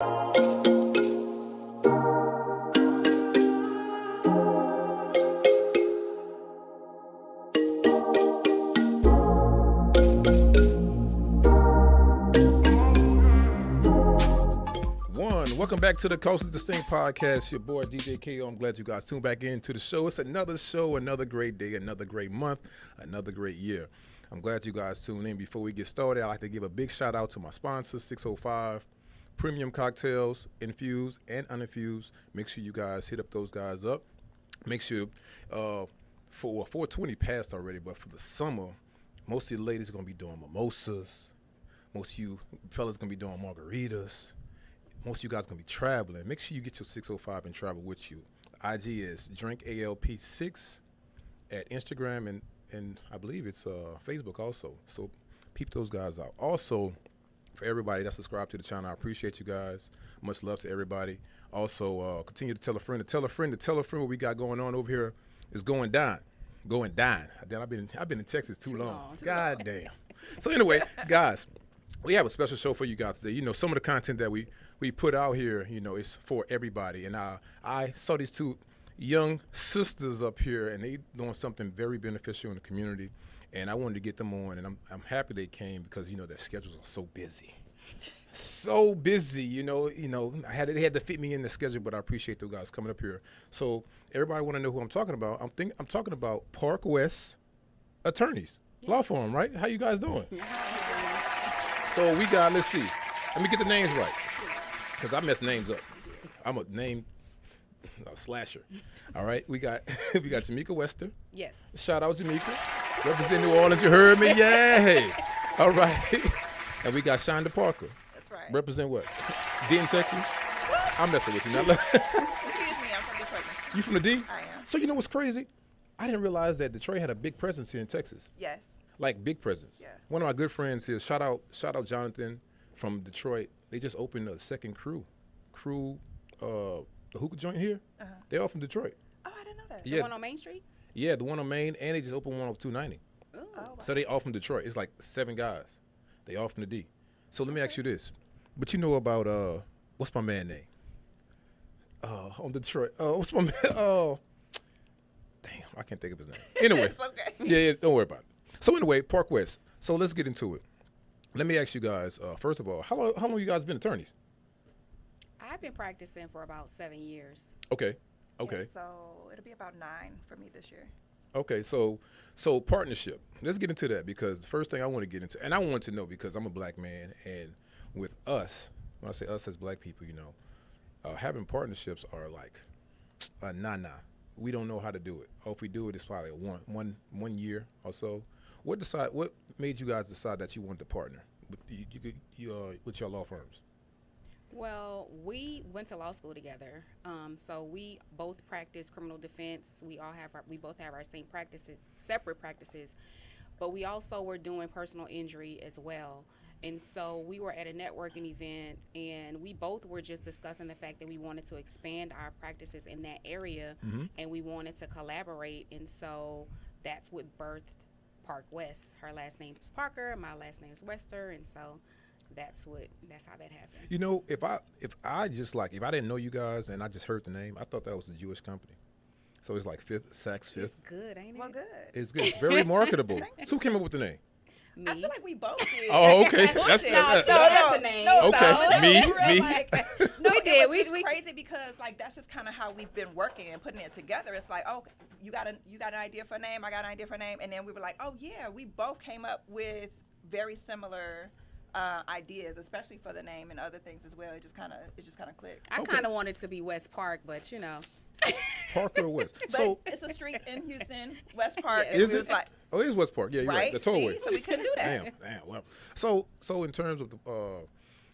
Welcome back to the Coast of Distinct podcast. Your boy DJ KO. I'm glad you guys tuned back into the show. It's another show, another great day, another great month, another great year. I'm glad you guys tuned in. Before we get started, I'd like to give a big shout out to my sponsors, 605 Premium Cocktails, infused and uninfused. Make sure you guys hit up those guys up. Make sure for 420 passed already, but for the summer, most of the ladies are going to be doing mimosas. Most of you fellas are going to be doing margaritas. Most of you guys going to be traveling. Make sure you get your 605 and travel with you. IG is DrinkALP6 at Instagram and I believe it's Facebook also. So peep those guys out. Also, for everybody that subscribed to the channel, I appreciate you guys. Much love to everybody. Also, continue to tell a friend, to tell a friend, to tell a friend what we got going on over here is going down. Going down. I've been in Texas too long. God damn. So anyway, guys, we have a special show for you guys today. You know, some of the content that we put out here, you know, is for everybody. And I saw these two young sisters up here, and they doing something very beneficial in the community. And I wanted to get them on, and I'm happy they came because, you know, their schedules are so busy. So busy, you know. They had to fit me in the schedule, but I appreciate those guys coming up here. So everybody want to know who I'm talking about. I'm talking about Park West Attorneys, Law Firm, right? How you guys doing? So we got, let's see. Let me get the names right, because I mess names up. I'm a name slasher. All right, we got Jamika Wester. Yes. Shout out Jamika. Represent New Orleans, you heard me? Yay. All right. And we got Shawnda Parker. That's right. Represent what? Denton, Texas? I'm messing with you. Now, Excuse me, I'm from Detroit. You from the D? I am. So you know what's crazy? I didn't realize that Detroit had a big presence here in Texas. Yes. Like big presence. Yeah. One One of my good friends here, shout out Jonathan from Detroit. They just opened a second crew, the hookah joint here. Uh-huh. They're all from Detroit. Oh, I didn't know that. Yeah. The one on Main Street? Yeah, the one on Main, and they just opened one on 290. Ooh. Oh, wow. So they all from Detroit. It's like 7 guys. They all from the D. So let me ask you this. But you know about, what's my man name? On Detroit. What's my man? Damn, I can't think of his name. Anyway. It's okay. Yeah, don't worry about it. So anyway, Park West. So let's get into it. Let me ask you guys, first of all, how long you guys been attorneys? I've been practicing for about 7 years. Okay. Yeah, so it'll be about 9 for me this year. Okay, so partnership. Let's get into that, because the first thing I want to get into, and I want to know because I'm a black man, and with us, when I say us as black people, you know, having partnerships are like a nah. We don't know how to do it. Or if we do it, it's probably one year or so. What made you guys decide that you wanted to partner with your law firms? Well, we went to law school together. So we both practice criminal defense. We both have our same practices, separate practices, but we also were doing personal injury as well. And so we were at a networking event, and we both were just discussing the fact that we wanted to expand our practices in that area, and we wanted to collaborate. And so that's what birthed Park West. Her last name is Parker, my last name is Wester, and so that's how that happened. You know, if I didn't know you guys and I just heard the name, I thought that was a Jewish company. So it's like Saks Fifth. It's good, ain't it? Well, good. It's good. Very marketable. So who came up with the name? Me. I feel like we both did. Oh, okay. That's the name. Okay. Me. No, We did. It was We- crazy because like that's just kind of how we've been working and putting it together. It's like, oh, you got an idea for a name, I got an idea for a name, and then we were like, oh yeah, we both came up with very similar ideas, especially for the name and other things as well. It just kind of clicked. I kind of wanted to be West Park, but you know. Parker or West? But So it's a street in Houston, West Park. Yeah. and Is we it? was like, Oh, it is West Park. Yeah, you're right. The tollway. See? So we couldn't do that. Damn. Well, so in terms of the,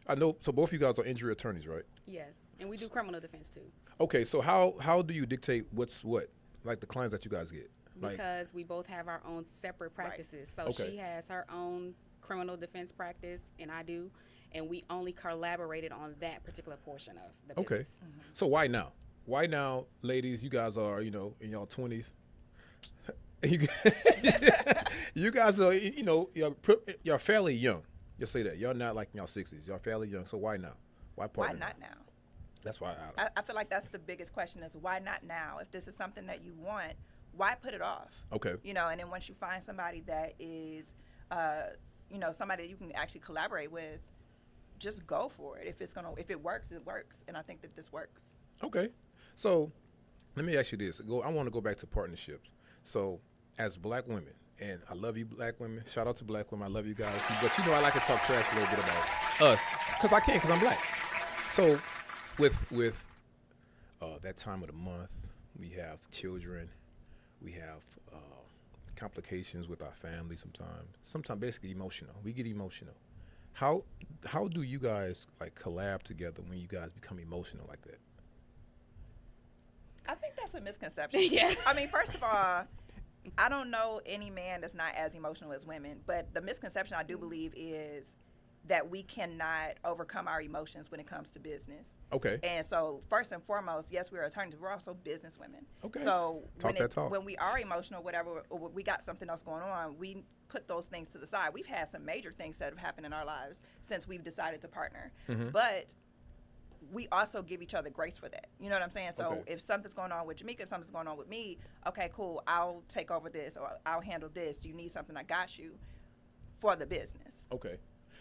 I know. So both of you guys are injury attorneys, right? Yes, and we do criminal defense too. Okay. So how do you dictate what's what, like the clients that you guys get? Like, Because we both have our own separate practices. So Okay. she has her own criminal defense practice, and I do, and we only collaborated on that particular portion of the okay. business. So why now? Why now, ladies? You guys are, in y'all 20s. You guys are, you're fairly young. You'll say that. Y'all not like in y'all 60s. Y'all fairly young. So why now? Why Why partner? not now? That's why I feel like that's the biggest question is why not now? If this is something that you want, why put it off? Okay. You know, and then once you find somebody that is, you know, somebody that you can actually collaborate with, just go for it. If it works, it works. And I think that this works. Okay. So let me ask you this. I want to go back to partnerships. So as black women, and I love you black women. Shout out to black women. I love you guys. But you know I like to talk trash a little bit about us. Because I can, because I'm black. So with that time of the month, we have children. We have complications with our family sometimes basically emotional. We get emotional. How do you guys like collab together when you guys become emotional like that? I think that's a misconception. Yeah. I mean, first of all, I don't know any man that's not as emotional as women, but the misconception I do believe is that we cannot overcome our emotions when it comes to business. Okay. And so, first and foremost, yes, we're attorneys, but we're also business women. Okay. So Talk that talk. when we are emotional, whatever, or we got something else going on, we put those things to the side. We've had some major things that have happened in our lives since we've decided to partner. Mm-hmm. But we also give each other grace for that. You know what I'm saying? So Okay. if something's going on with Jamika, if something's going on with me, okay, cool, I'll take over this or I'll handle this. Do you need something? I got you for the business. Okay.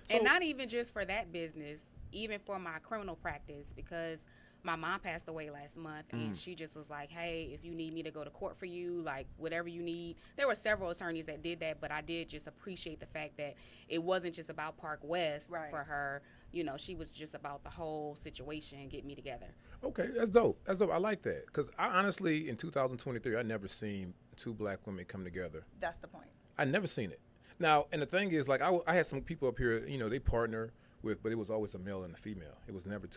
And not even just for that business, even for my criminal practice, because my mom passed away last month, and she just was like, hey, if you need me to go to court for you, like whatever you need. There were several attorneys that did that, but I did just appreciate the fact that it wasn't just about Park West for her. You know, she was just about the whole situation and get me together. Okay, that's dope. That's dope. I like that. Because I honestly, in 2023, I never seen two black women come together. That's the point. I never seen it. Now, and the thing is, like, I had some people up here, you know, they partner with, but it was always a male and a female. It was never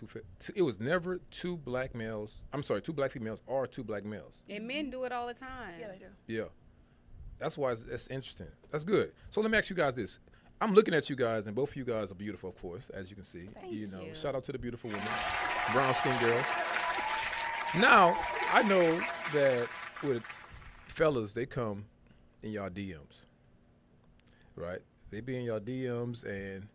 it was never two black males. I'm sorry, two black females or two black males. And men do it all the time. Yeah, they do. Yeah. That's why it's interesting. That's good. So let me ask you guys this. I'm looking at you guys, and both of you guys are beautiful, of course, as you can see. Thank you know, you. shout out to the beautiful women, brown skin girls. Now, I know that with fellas, they come in y'all DMs, right? They be in y'all DMs, and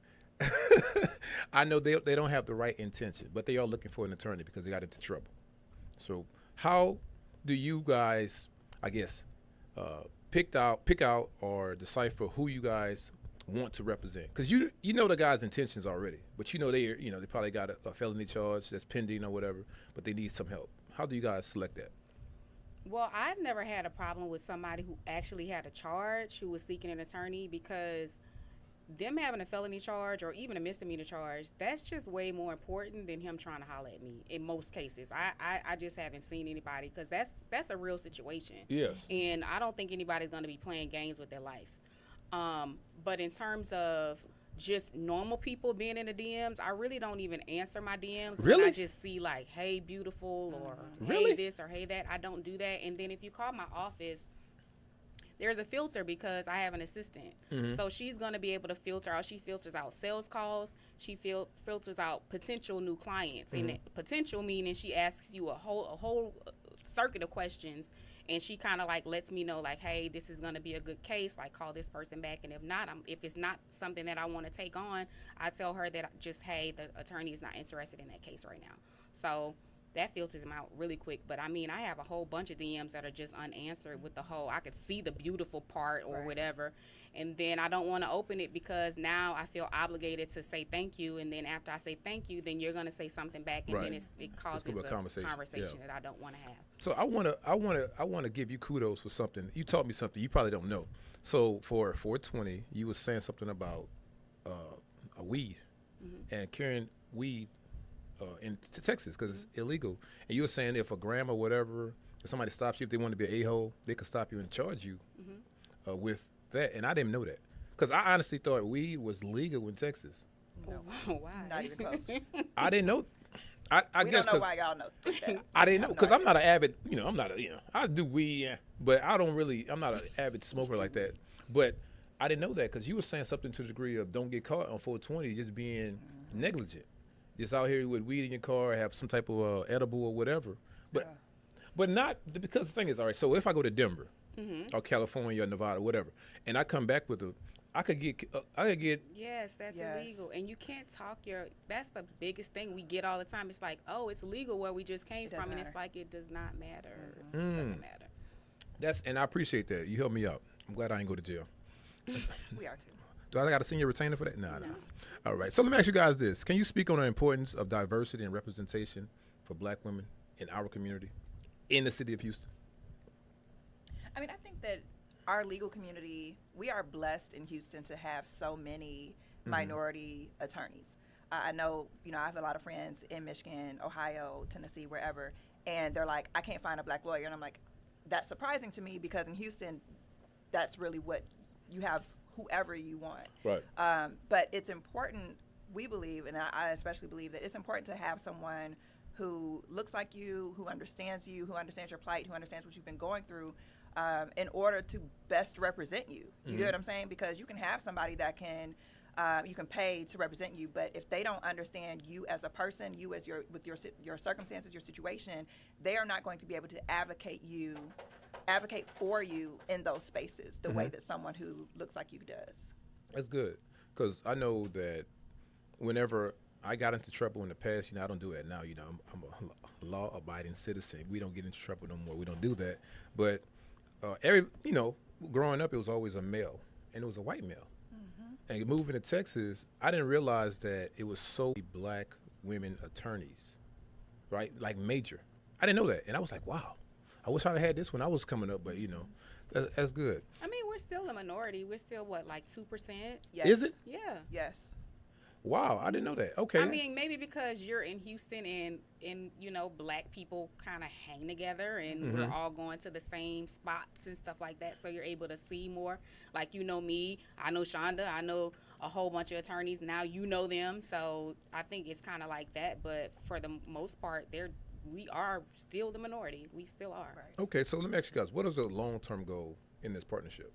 I know they don't have the right intention, but they are looking for an attorney because they got into trouble. So how do you guys, I guess, pick out or decipher who you guys want to represent? Because you know the guy's intentions already, but you know they probably got a felony charge that's pending or whatever, but they need some help. How do you guys select that? Well, I've never had a problem with somebody who actually had a charge who was seeking an attorney, because them having a felony charge or even a misdemeanor charge, that's just way more important than him trying to holler at me in most cases. I just haven't seen anybody, because that's a real situation. Yes. And I don't think anybody's going to be playing games with their life. But in terms of just normal people being in the DMs, I really don't even answer my DMs. Really? I just see like, hey, beautiful, or Really? hey, this, or hey, that. I don't do that. And then if you call my office, there's a filter because I have an assistant. Mm-hmm. So she's going to be able to filter out. She filters out sales calls. She filters out potential new clients. Mm-hmm. And potential meaning she asks you a whole circuit of questions. And she kind of like lets me know, like, hey, this is going to be a good case. Like, call this person back. And if not, if it's not something that I want to take on, I tell her that just, hey, the attorney is not interested in that case right now. So that filters them out really quick. But I mean, I have a whole bunch of DMs that are just unanswered with the whole, I could see the beautiful part or whatever. And then I don't want to open it because now I feel obligated to say thank you. And then after I say thank you, then you're going to say something back. And then it causes a conversation that I don't want to have. So I want to give you kudos for something. You taught me something you probably don't know. So for 420, you were saying something about a weed and carrying weed into Texas because it's illegal. And you were saying if a gram or whatever, if somebody stops you, if they want to be an a-hole, they could stop you and charge you with that. And I didn't know that because I honestly thought weed was legal in Texas. No. Why? Not even close. I didn't know. I We guess don't know because why y'all know that. I didn't know No because I'm idea. not an avid, I'm not a, I do weed, but I'm not an avid smoker like that. But I didn't know that because you were saying something to the degree of don't get caught on 420, just being negligent. Just out here with weed in your car, have some type of edible or whatever. But not, because the thing is, all right, so if I go to Denver or California or Nevada, whatever, and I come back with I could get. Yes, that's Yes. illegal, and you can't talk your. That's the biggest thing we get all the time. It's like, oh, it's legal where we just came It doesn't from, and it's matter. like it does not matter. It Mm. doesn't matter. And I appreciate that. You helped me out. I'm glad I ain't go to jail. We are too. Do I got to send you a retainer for that? Nah. All right. So let me ask you guys this: can you speak on the importance of diversity and representation for Black women in our community, in the city of Houston? I mean, I think that our legal community, we are blessed in Houston to have so many minority attorneys. I know, I have a lot of friends in Michigan, Ohio, Tennessee, wherever, and they're like, I can't find a Black lawyer. And I'm like, that's surprising to me because in Houston, that's really what you have, whoever you want. Right. But it's important, we believe, and I especially believe that it's important to have someone who looks like you, who understands your plight, who understands what you've been going through, in order to best represent you. You get what I'm saying? Because you can have somebody that you can pay to represent you, but if they don't understand you as a person, you as with your circumstances, your situation, they are not going to be able to advocate for you in those spaces the way that someone who looks like you does. That's good, because I know that whenever I got into trouble in the past, I don't do that now. I'm a law-abiding citizen. We don't get into trouble no more. We don't do that. But growing up, it was always a male, and it was a white male. And moving to Texas, I didn't realize that it was so many Black women attorneys, right? Like major. I didn't know that, and I was like, wow. I wish I'd had this when I was coming up, but that's good. I mean, we're still a minority. We're still like 2%. Yes. Is it? Yeah. Yes. Wow, I didn't know that. Okay. I mean, maybe because you're in Houston and Black people kind of hang together and we're all going to the same spots and stuff like that. So you're able to see more. Like, me, I know Shawnda, I know a whole bunch of attorneys. Now you know them. So I think it's kind of like that. But for the most part, we are still the minority. We still are. Right. Okay, so let me ask you guys, what is the long-term goal in this partnership?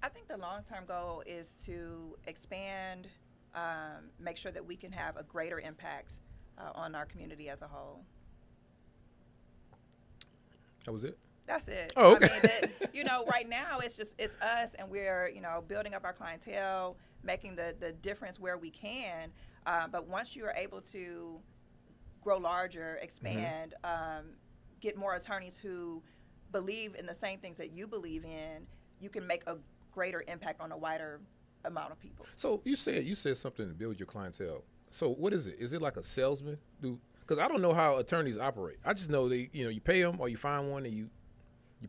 I think the long-term goal is to expand, make sure that we can have a greater impact on our community as a whole. That was it? That's it. Oh, okay. I mean, right now it's us, and we're, building up our clientele, making the difference where we can. But once you are able to grow larger, expand, get more attorneys who believe in the same things that you believe in, you can make a greater impact on a wider amount of people. So you said something to build your clientele. So what is it? Is it like a salesman? Because I don't know how attorneys operate. I just know you pay them or you find one and you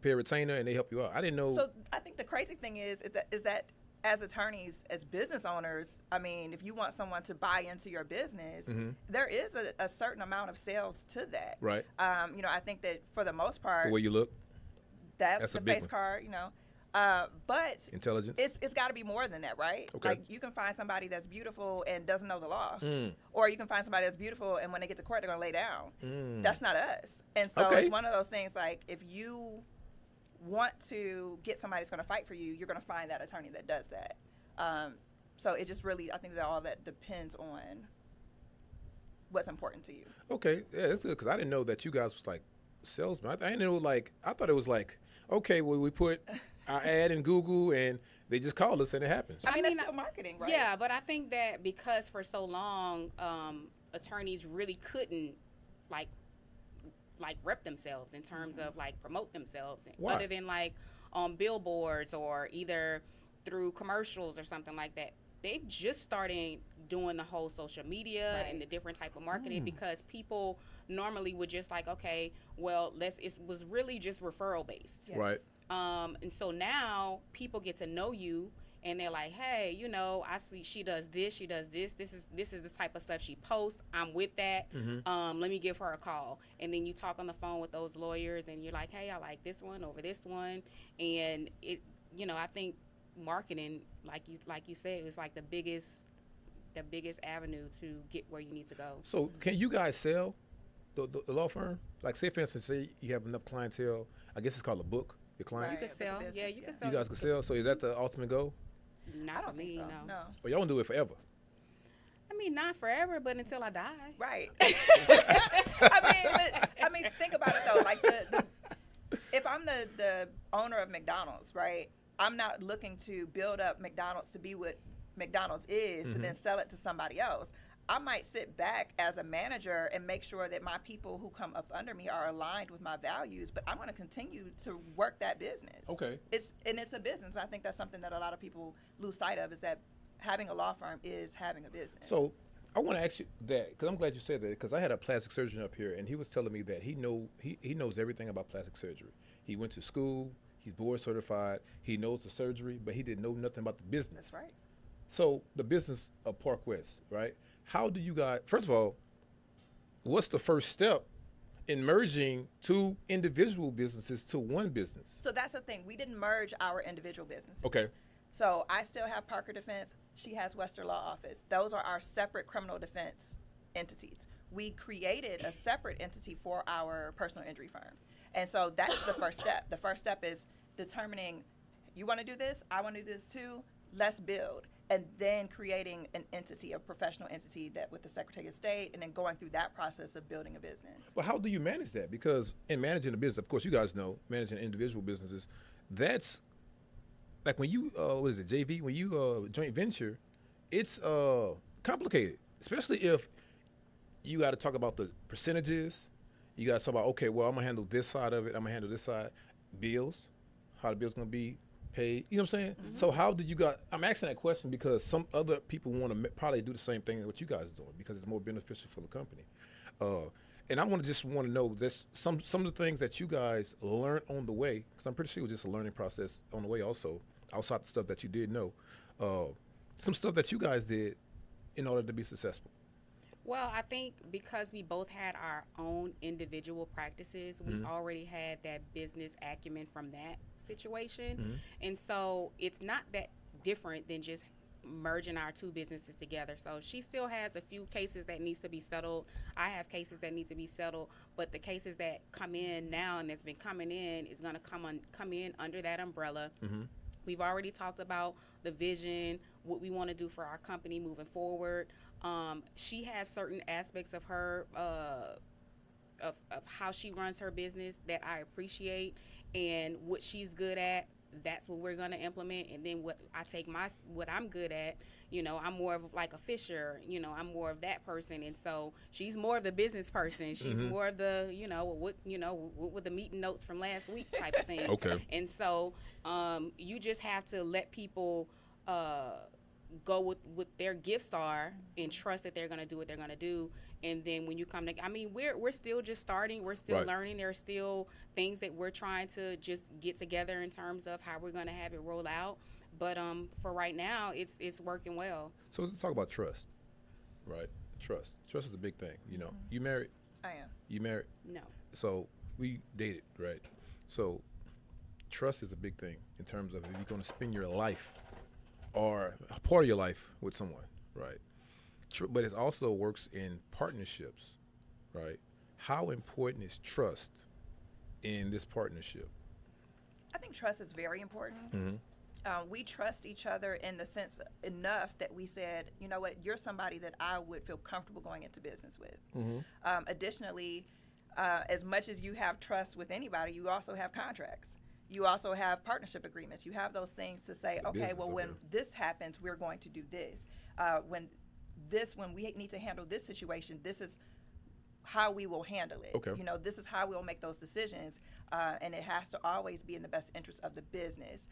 pay a retainer and they help you out. I didn't know. So I think the crazy thing is that as attorneys, as business owners, I mean, if you want someone to buy into your business, there is a certain amount of sales to that. Right. I think that for the most part, The way you look, that's a the big face one. card, but intelligence. it's got to be more than that, right? Okay. Like, you can find somebody that's beautiful and doesn't know the law, or you can find somebody that's beautiful and when they get to court they're gonna lay down. That's not us. And so Okay. it's one of those things, like, if you want to get somebody that's going to fight for you, you're going to find that attorney that does that. So it just really, I think that all that depends on what's important to you. Okay, yeah, that's good because I didn't know that you guys was like salesmen. I didn't know, I thought it was like, okay, well, we put our ad in Google and they just call us and it happens. I mean, mean, that's still marketing, right? Yeah, but I think that because for so long, attorneys really couldn't like rep themselves in terms of promote themselves. Why? Other than on billboards or either through commercials or something like that. They've just started doing the whole social media and the different type of marketing because people normally would just okay, well, it was really just referral based. Yes. Right. And so now people get to know you and they're like, hey, I see she does this. This is the type of stuff she posts. I'm with that. Let me give her a call. And then you talk on the phone with those lawyers and you're like, hey, I like this one over this one. And it, I think marketing, like you said, is the biggest avenue to get where you need to go. So can you guys sell the law firm? Like, say for instance, say you have enough clientele. I guess it's called a book. Your clients. You can sell. business, Yeah, you can sell. You guys can sell. So is that the ultimate goal? Not I for don't me, think so. no. Or y'all don't do it forever? I mean, not forever, but until I die. Right. I mean, think about it though. Like if I'm the owner of McDonald's, right? I'm not looking to build up McDonald's to be what McDonald's is to then sell it to somebody else. I might sit back as a manager and make sure that my people who come up under me are aligned with my values, but I'm going to continue to work that business. Okay. It's a business. I think that's something that a lot of people lose sight of, is that having a law firm is having a business. So I want to ask you that, because I'm glad you said that, because I had a plastic surgeon up here, and he was telling me that he knows everything about plastic surgery. He went to school. He's board certified. He knows the surgery, but he didn't know nothing about the business. That's right. So the business of Park West, right? How do you guys, first of all, what's the first step in merging two individual businesses to one business? So that's the thing. We didn't merge our individual businesses. Okay. So I still have Parker Defense. She has Wester Law Office. Those are our separate criminal defense entities. We created a separate entity for our personal injury firm. And so that's the first step. The first step is determining, you want to do this, I want to do this too, let's build. And then creating an entity, a professional entity that with the Secretary of State, and then going through that process of building a business. Well, how do you manage that? Because in managing a business, of course, you guys know, managing individual businesses, that's like when you, what is it, JV? When you joint venture, it's complicated, especially if you got to talk about the percentages. You got to talk about, okay, well, I'm going to handle this side of it. I'm going to handle this side. Bills, how the bill's going to be paid. You know what I'm saying? So how did you guys, I'm asking that question because some other people want to probably do the same thing as what you guys are doing because it's more beneficial for the company. And I want to know this, some of the things that you guys learned on the way, because I'm pretty sure it was just a learning process on the way also, outside the stuff that you did know. Some stuff that you guys did in order to be successful. Well, I think because we both had our own individual practices, we already had that business acumen from that situation. And so it's not that different than just merging our two businesses together. So she still has a few cases that needs to be settled. I have cases that need to be settled, but the cases that come in now and that's been coming in is going to come in under that umbrella. We've already talked about the vision, what we want to do for our company moving forward. She has certain aspects of her of how she runs her business that I appreciate, and what she's good at, that's what we're going to implement. And then what I'm good at, I'm more of like a fisher, I'm more of that person. And so she's more of the business person. She's more of the, what were the meeting notes from last week type of thing. Okay. And so you just have to let people go with what their gifts are and trust that they're going to do what they're going to do. And then when you come to, we're still just starting. We're still learning. There are still things that we're trying to just get together in terms of how we're going to have it roll out. But for right now, it's working well. So let's talk about trust, right? Trust is a big thing. You married? I am. You married? No. So we dated, right? So trust is a big thing in terms of if you're going to spend your life or a part of your life with someone, right? But it also works in partnerships, right? How important is trust in this partnership? I think trust is very important. We trust each other in the sense enough that we said, you know what, you're somebody that I would feel comfortable going into business with. Additionally, as much as you have trust with anybody, you also have contracts. You also have partnership agreements. You have those things to say, okay, well, when this happens, we're going to do this. When we need to handle this situation, this is how we will handle it. Okay. This is how we'll make those decisions, and it has to always be in the best interest of the business.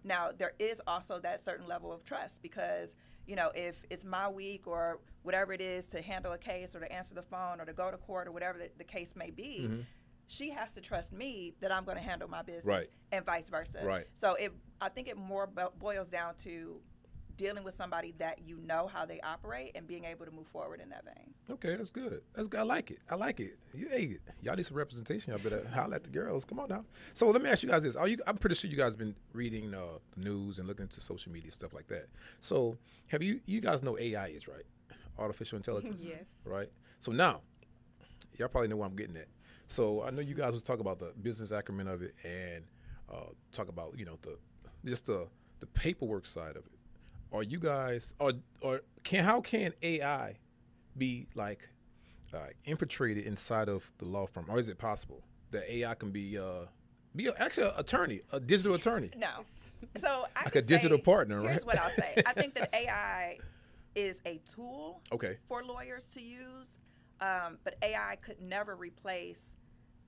Now, there is also that certain level of trust because, if it's my week or whatever it is to handle a case or to answer the phone or to go to court or whatever the case may be, she has to trust me that I'm going to handle my business and vice versa. Right. So I think it more boils down to dealing with somebody that you know how they operate and being able to move forward in that vein. Okay, that's good. I like it. Hey, y'all need some representation. Y'all better holler at the girls. Come on now. So let me ask you guys this. I'm pretty sure you guys have been reading the news and looking into social media, stuff like that. So have you guys know AI is, right? Artificial intelligence. Yes. Right? So now, y'all probably know where I'm getting at. So I know you guys was talking about the business acumen of it and talk about, the paperwork side of it. Are you guys, how can AI be infiltrated inside of the law firm? Or is it possible that AI can be Be actually an attorney, a digital attorney. No. So I Like could a digital say- partner, Here's right? what I'll say. I think that AI is a tool Okay. for lawyers to use, but AI could never replace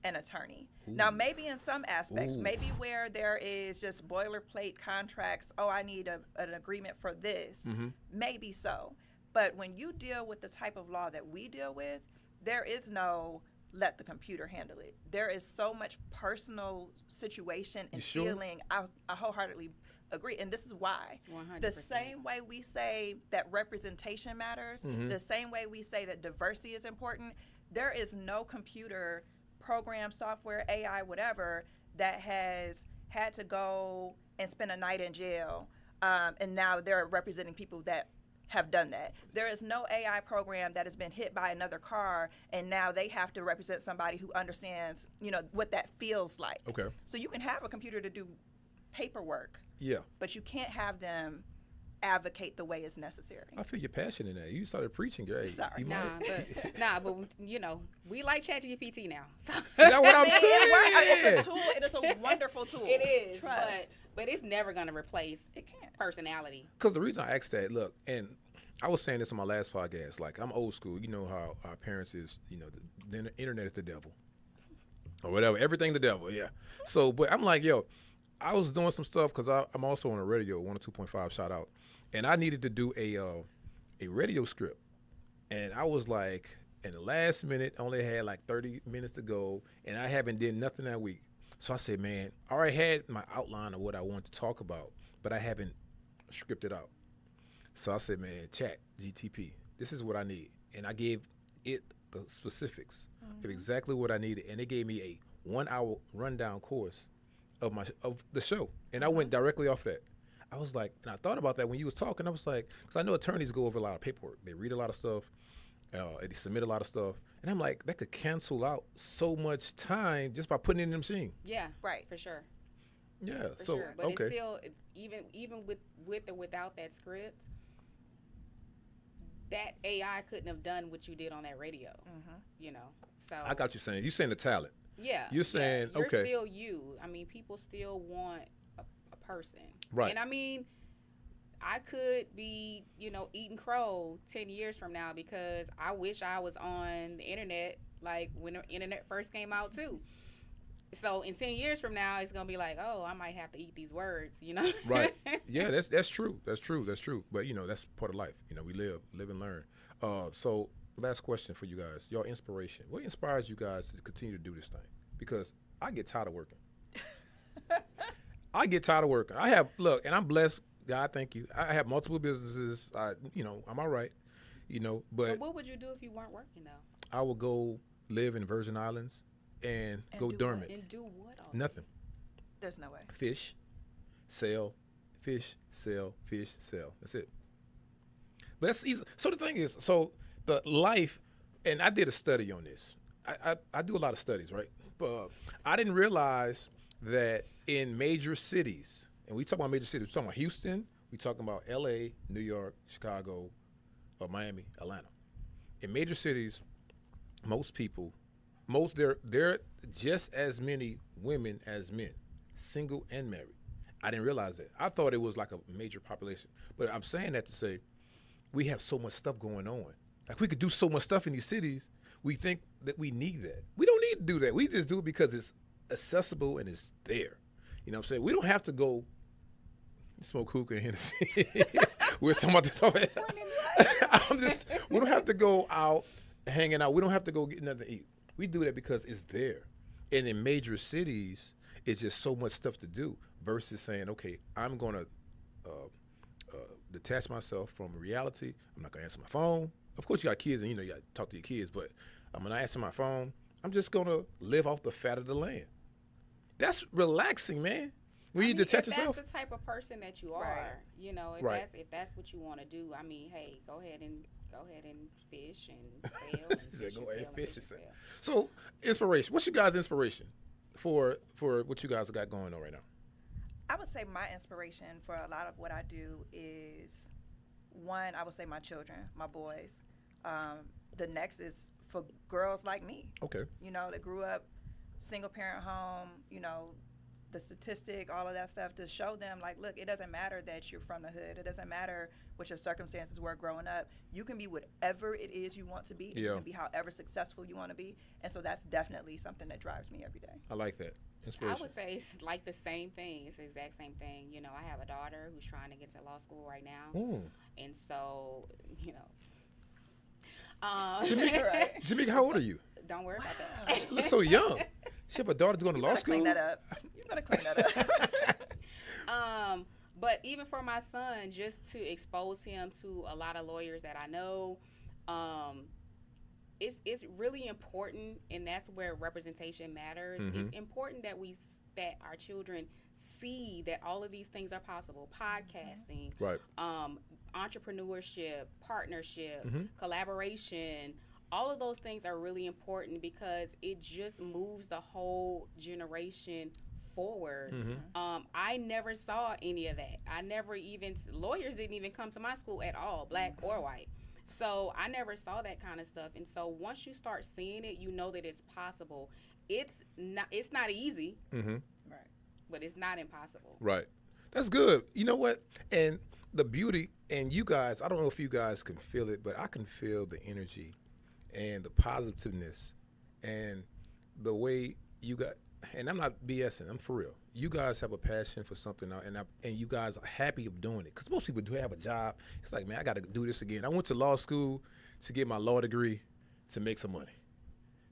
an attorney. Now, maybe in some aspects, Ooh. maybe where there is just boilerplate contracts, oh, I need an agreement for this, maybe so. But when you deal with the type of law that we deal with, there is no let the computer handle it. There is so much personal situation and sure? feeling. I wholeheartedly agree, and this is why. 100%. The same way we say that representation matters, the same way we say that diversity is important, there is no computer program, software, AI, whatever, that has had to go and spend a night in jail, and now they're representing people that have done that. There is no AI program that has been hit by another car, and now they have to represent somebody who understands, what that feels like. Okay. So you can have a computer to do paperwork, Yeah. but you can't have them advocate the way it's necessary. I feel your passion in that. You started preaching, great. Sorry. But we like ChatGPT now. So. That's what I'm It's saying. a tool. It is a wonderful tool. It is, Trust. but it's never gonna replace It can't. personality. Because the reason I asked that, look, and I was saying this on my last podcast, like I'm old school. You know how our parents is, the internet is the devil. Or whatever, everything the devil, yeah. So, but I'm like, yo, I was doing some stuff because I'm also on a radio, 102.5, shout out. And I needed to do a radio script. And I was like, in the last minute, only had like 30 minutes to go, and I haven't did nothing that week. So I said, man, I already had my outline of what I want to talk about, but I haven't scripted out. So I said, man, chat, GTP, this is what I need. And I gave it the specifics of exactly what I needed. And it gave me a 1 hour rundown course of the show. And I went directly off that. I was like, and I thought about that when you was talking. I was like, because I know attorneys go over a lot of paperwork. They read a lot of stuff. They submit a lot of stuff. And I'm like, that could cancel out so much time just by putting it in the machine. Yeah, Right. for sure. Yeah. For So, sure. But okay. it's still, even with or without that script, that AI couldn't have done what you did on that radio. So I got you saying. You saying the talent. yeah, You're saying, you're okay. still you. I mean, people still want a person, Right. And I mean, I could be, eating crow 10 years from now because I wish I was on the internet like when the internet first came out too. So in 10 years from now, it's gonna be like, oh, I might have to eat these words, Right. Yeah, that's true. That's true. But that's part of life. We live and learn. So last question for you guys. Your inspiration. What inspires you guys to continue to do this thing? Because I get tired of working. I have and I'm blessed. God, thank you. I have multiple businesses. I'm all right. But But what would you do if you weren't working though? I will go live in Virgin Islands and go do dormant. And do what? All Nothing. There's no way. Fish, sell, fish, sell, fish, sell. That's it. But that's easy. So the thing is, the life, and I did a study on this. I do a lot of studies, right? But I didn't realize that in major cities, and we talk about major cities, we're talking about Houston, we talking about LA, New York, Chicago, or Miami, Atlanta. In major cities, there just as many women as men, single and married. I didn't realize that. I thought it was like a major population. But I'm saying that to say we have so much stuff going on. Like we could do so much stuff in these cities. We think that we need that. We don't need to do that. We just do it because it's accessible and it's there. You know what I'm saying? We don't have to go smoke hookah and Hennessy. We're talking about this. We don't have to go out hanging out. We don't have to go get nothing to eat. We do that because it's there. And in major cities, it's just so much stuff to do versus saying, okay, I'm going to detach myself from reality. I'm not going to answer my phone. Of course, you got kids and, you got to talk to your kids, but I'm going to answer my phone. I'm just going to live off the fat of the land. That's relaxing, man. When you detach yourself. If that's the type of person that you are, Right. if that's what you want to do, I mean, hey, go ahead and fish and sell. And He said, fish go and ahead, sell fish and and sell. So, inspiration. What's your guys' inspiration for what you guys got going on right now? I would say my inspiration for a lot of what I do is, one, I would say my children, my boys. The next is for girls like me, Okay. that grew up single parent home, the statistic, all of that stuff, to show them, like, look, it doesn't matter that you're from the hood. It doesn't matter what your circumstances were growing up. You can be whatever it is you want to be. Yeah. You can be however successful you want to be. And so that's definitely something that drives me every day. I like that. I Inspiration. would say it's like the same thing. It's the exact same thing. You know, I have a daughter who's trying to get to law school right now. And so, you know. Jamika, Jamika, how old are you? Don't worry about that. She looks so young. She have a daughter going to law school? Clean that up. You better clean that up. But even for my son, just to expose him to a lot of lawyers that I know, it's really important, and that's where representation matters. It's important that that our children see that all of these things are possible. Podcasting, Right. Entrepreneurship, partnership, collaboration. All of those things are really important because it just moves the whole generation forward. I never saw any of that. Lawyers didn't even come to my school at all, black or white. So I never saw that kind of stuff. And so once you start seeing it, you know that it's possible. It's not easy, Right. but it's not impossible. Right. That's good. You know what? And the beauty, and you guys, I don't know if you guys can feel it, but I can feel the energy and the positiveness and the way you got, and I'm not BSing, I'm for real. You guys have a passion for something, and you guys are happy of doing it. Because most people do have a job. It's like, man, I got to do this again. I went to law school to get my law degree to make some money,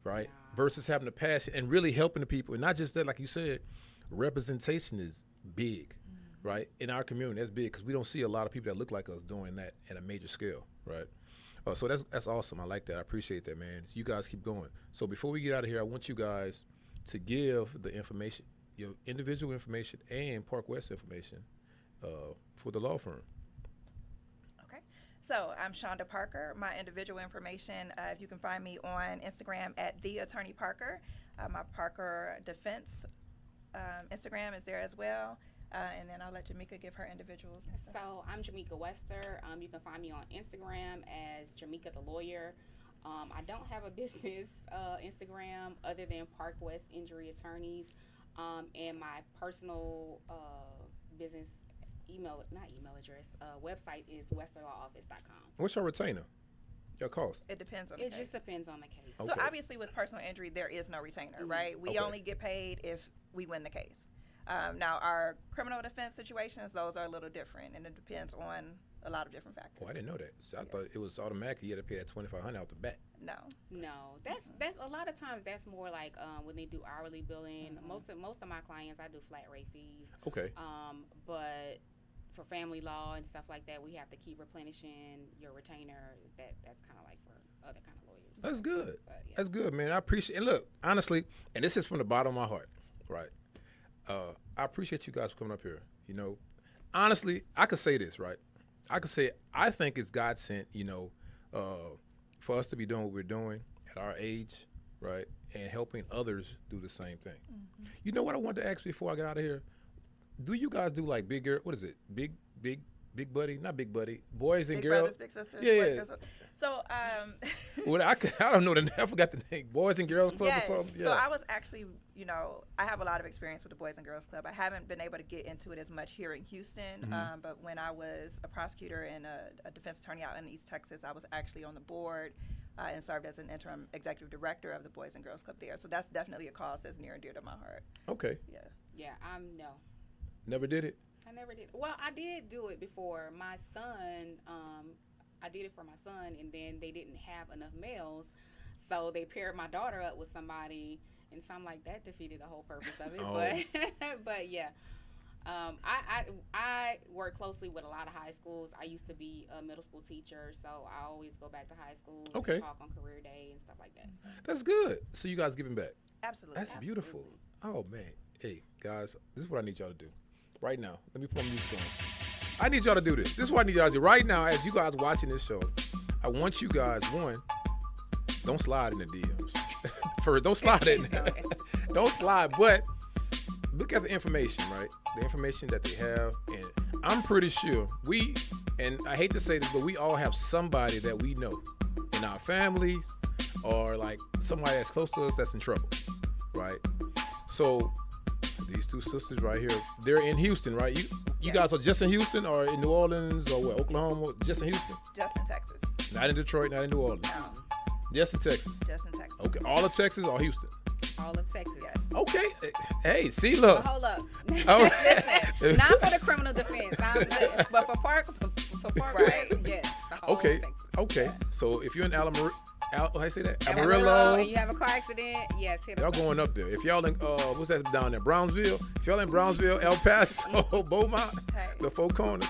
right? Yeah. Versus having a passion and really helping the people. And not just that, like you said, representation is big, right? In our community, that's big because we don't see a lot of people that look like us doing that at a major scale, right? So that's awesome. I like that. I appreciate that, man. You guys keep going. So before we get out of here, I want you guys to give the information, your individual information and Park West information for the law firm. Okay. So I'm Shawnda Parker. My individual information, if you can find me on Instagram at The Attorney Parker. My Parker Defense Instagram is there as well. And then I'll let Jamika give her individuals. So I'm Jamika Wester. You can find me on Instagram as Jamika the Lawyer. I don't have a business Instagram other than Park West Injury Attorneys. And my personal business website is westerlawoffice.com. What's your retainer? Your cost? It depends on the It case. just depends on the case. Okay. So obviously with personal injury, there is no retainer, right? We Okay. only get paid if we win the case. Now, our criminal defense situations, those are a little different, and it depends on a lot of different factors. Oh, I didn't know that. So I thought it was automatically you had to pay that $2,500 out the bat. No. No, that's a lot of times that's more like when they do hourly billing. Most of my clients, I do flat rate fees. Okay. But for family law and stuff like that, we have to keep replenishing your retainer. That's kind of like for other kind of lawyers. That's good. But, yeah. That's good, man. I appreciate. And look, honestly, and this is from the bottom of my heart, right? I appreciate you guys for coming up here. You know, honestly, I could say this, right? I could say I think it's God sent, you know, for us to be doing what we're doing at our age, right, and helping others do the same thing. You know what I wanted to ask before I got out of here? Do you guys do like bigger? What is it? Big buddy? Not big buddy. Boys and Big girls. brothers, big sisters. Yeah, boys, yeah. girls. So, Well, I don't know. I forgot the name. Boys and Girls Club yes. or something. So I was actually, you know, I have a lot of experience with the Boys and Girls Club. I haven't been able to get into it as much here in Houston, but when I was a prosecutor and a defense attorney out in East Texas, I was actually on the board and served as an interim executive director of the Boys and Girls Club there. So that's definitely a cause that's near and dear to my heart. Okay. Yeah. Yeah, no. Never did it? I never did. Well, I did do it before. My son, I did it for my son, and then they didn't have enough males, so they paired my daughter up with somebody, and so I'm like, that defeated the whole purpose of it. Oh. But yeah, I work closely with a lot of high schools. I used to be a middle school teacher, so I always go back to high school Okay. and talk on career day and stuff like that. So. That's good. So you guys giving back. Absolutely. That's beautiful. Oh, man. Hey, guys, this is what I need y'all to do. Right now. Let me put my music on. I need y'all to do this. This is what I need y'all to do. Right now, as you guys watching this show, I want you guys, one, don't slide in the DMs. First, don't slide in there. Don't slide, but look at the information, right? The information that they have. And I'm pretty sure and I hate to say this, but we all have somebody that we know in our families or like somebody that's close to us that's in trouble, right? So These two sisters right here, they're in Houston, right? You Yes. guys are just in Houston or in New Orleans or what, Oklahoma? Just in Houston? Just in Texas. Not in Detroit, not in New Orleans. No, Just in Texas. just in Texas. Okay, all of Texas or Houston? All of Texas. Yes. Okay. Hey, see, look. Hold up. Oh. Listen, not for the criminal defense, but for Park Right. West, yes. The whole Okay. of Texas. Okay. So if you're in how I say that? Amarillo, Amarillo. and you have a car accident, yes, hit us Y'all up. going up there. If y'all in what's that down there? Brownsville. If y'all in Brownsville, El Paso, Beaumont, Hey. the Four Corners,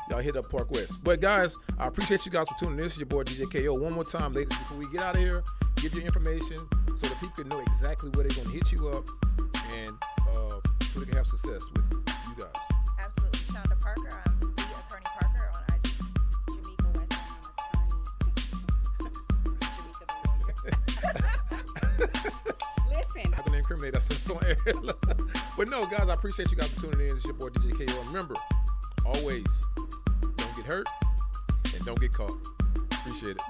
y'all hit up Park West. But guys, I appreciate you guys for tuning in. This is your boy DJ KO. One more time, ladies, before we get out of here, give your information so that people can know exactly where they're gonna hit you up and so they can have success with you guys. Absolutely. Shawnda Parker. I'm the attorney Parker on IG. Jamika Wester, Listen, I'm gonna incriminate ourselves on air. But no, guys, I appreciate you guys for tuning in. It's your boy DJ KO. And remember, always don't get hurt and don't get caught. Appreciate it.